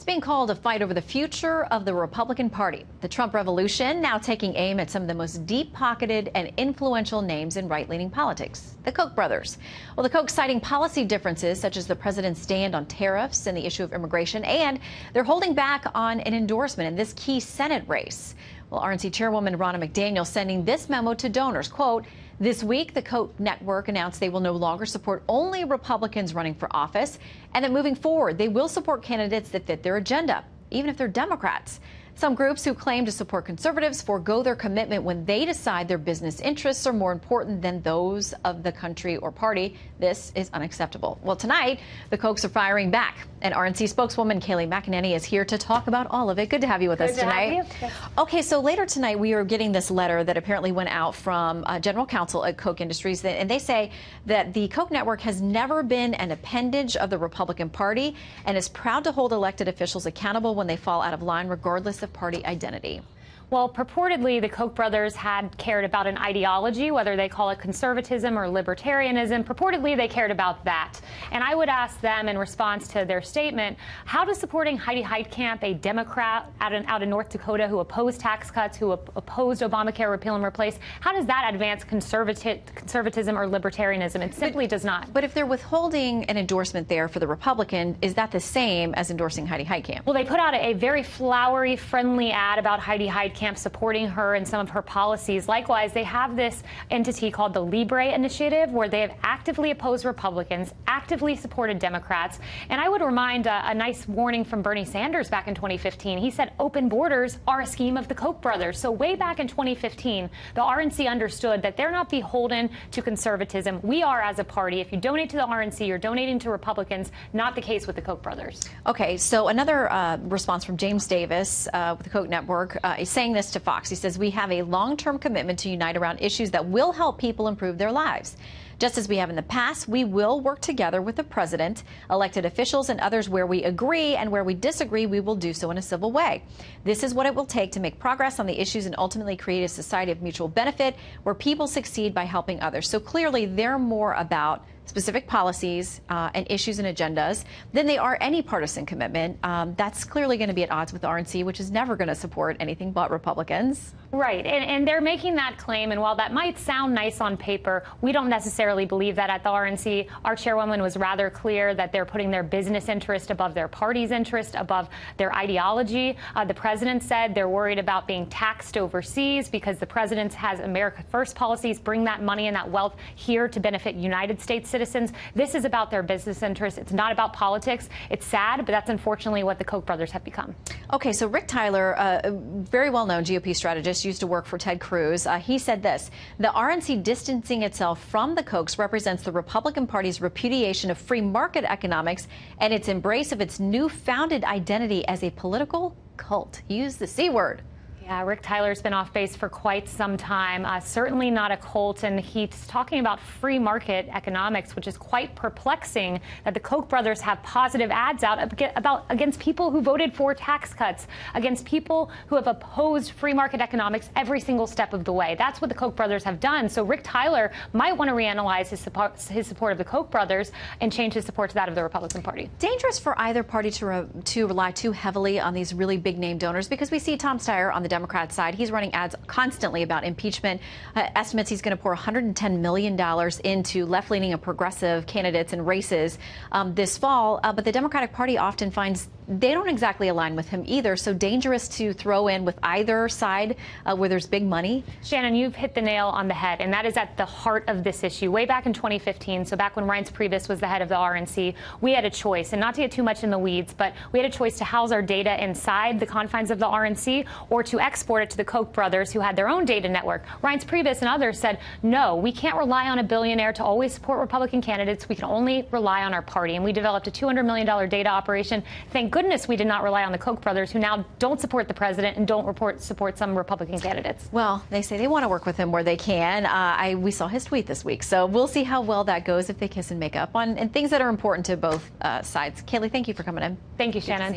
It's being called a fight over the future of the Republican Party. The Trump revolution now taking aim at some of the most deep-pocketed and influential names in right-leaning politics, the Koch brothers. Well, the Koch citing policy differences such as the president's stand on tariffs and the issue of immigration, and they're holding back on an endorsement in this key Senate race. Well, RNC Chairwoman Ronna McDaniel sending this memo to donors, quote, "This week, the Koch network announced they will no longer support only Republicans running for office, and that moving forward, they will support candidates that fit their agenda, even if they're Democrats. Some groups who claim to support conservatives forego their commitment when they decide their business interests are more important than those of the country or party. This is unacceptable." Well, tonight, the Kochs are firing back, and RNC spokeswoman Kayleigh McEnany is here to talk about all of it. Good to have you with us tonight. Okay, so later tonight, we are getting this letter that apparently went out from General Counsel at Koch Industries, and they say that the Koch network has never been an appendage of the Republican Party and is proud to hold elected officials accountable when they fall out of line, regardless of party identity. Well, purportedly, the Koch brothers had cared about an ideology, whether they call it conservatism or libertarianism. Purportedly, they cared about that. And I would ask them in response to their statement, how does supporting Heidi Heitkamp, a Democrat out of North Dakota who opposed tax cuts, who opposed Obamacare repeal and replace, how does that advance conservatism or libertarianism? It simply does not. But if they're withholding an endorsement there for the Republican, is that the same as endorsing Heidi Heitkamp? Well, they put out a very flowery, friendly ad about Heidi Heitkamp, supporting her and some of her policies. Likewise, they have this entity called the Libre Initiative, where they have actively opposed Republicans, actively supported Democrats. And I would remind a nice warning from Bernie Sanders back in 2015. He said open borders are a scheme of the Koch brothers. So way back in 2015, the RNC understood that they're not beholden to conservatism. We are as a party. If you donate to the RNC, you're donating to Republicans. Not the case with the Koch brothers. Okay, so another response from James Davis with the Koch network is saying this to Fox. He says, "We have a long-term commitment to unite around issues that will help people improve their lives. Just as we have in the past, we will work together with the president, elected officials, and others where we agree, and where we disagree, we will do so in a civil way. This is what it will take to make progress on the issues and ultimately create a society of mutual benefit where people succeed by helping others." So clearly, they're more about specific policies and issues and agendas than they are any partisan commitment. That's clearly going to be at odds with the RNC, which is never going to support anything but Republicans. Right, and they're making that claim, and while that might sound nice on paper, we don't necessarily believe that at the RNC. Our chairwoman was rather clear that they're putting their business interest above their party's interest, above their ideology. The president said they're worried about being taxed overseas because the president has America First policies, bring that money and that wealth here to benefit United States citizens. This is about their business interests. It's not about politics. It's sad, but that's unfortunately what the Koch brothers have become. Okay, so Rick Tyler, a very well-known GOP strategist, used to work for Ted Cruz. He said this: "The RNC distancing itself from the Kochs represents the Republican Party's repudiation of free market economics and its embrace of its new-founded identity as a political cult." He used the C word. Yeah, Rick Tyler's been off base for quite some time. Certainly not a cult, and he's talking about free market economics, which is quite perplexing that the Koch brothers have positive ads out against people who voted for tax cuts, against people who have opposed free market economics every single step of the way. That's what the Koch brothers have done. So Rick Tyler might want to reanalyze his support of the Koch brothers and change his support to that of the Republican Party. Dangerous for either party to rely too heavily on these really big name donors, because we see Tom Steyer on the Democrat side. He's running ads constantly about impeachment. Estimates he's going to pour $110 million into left-leaning and progressive candidates and races this fall. But the Democratic Party often finds they don't exactly align with him either. So dangerous to throw in with either side where there's big money. Shannon, you've hit the nail on the head, and that is at the heart of this issue. Way back in 2015, so back when Reince Priebus was the head of the RNC, we had a choice, and not to get too much in the weeds, but we had a choice to house our data inside the confines of the RNC or to export it to the Koch brothers, who had their own data network. Reince Priebus and others said, no, we can't rely on a billionaire to always support Republican candidates. We can only rely on our party. And we developed a $200 million data operation. Thank goodness we did not rely on the Koch brothers, who now don't support the president and don't support some Republican candidates. Well, they say they want to work with him where they can. We saw his tweet this week, so we'll see how well that goes if they kiss and make up on and things that are important to both sides. Kayleigh, thank you for coming in. Thank you, Shannon.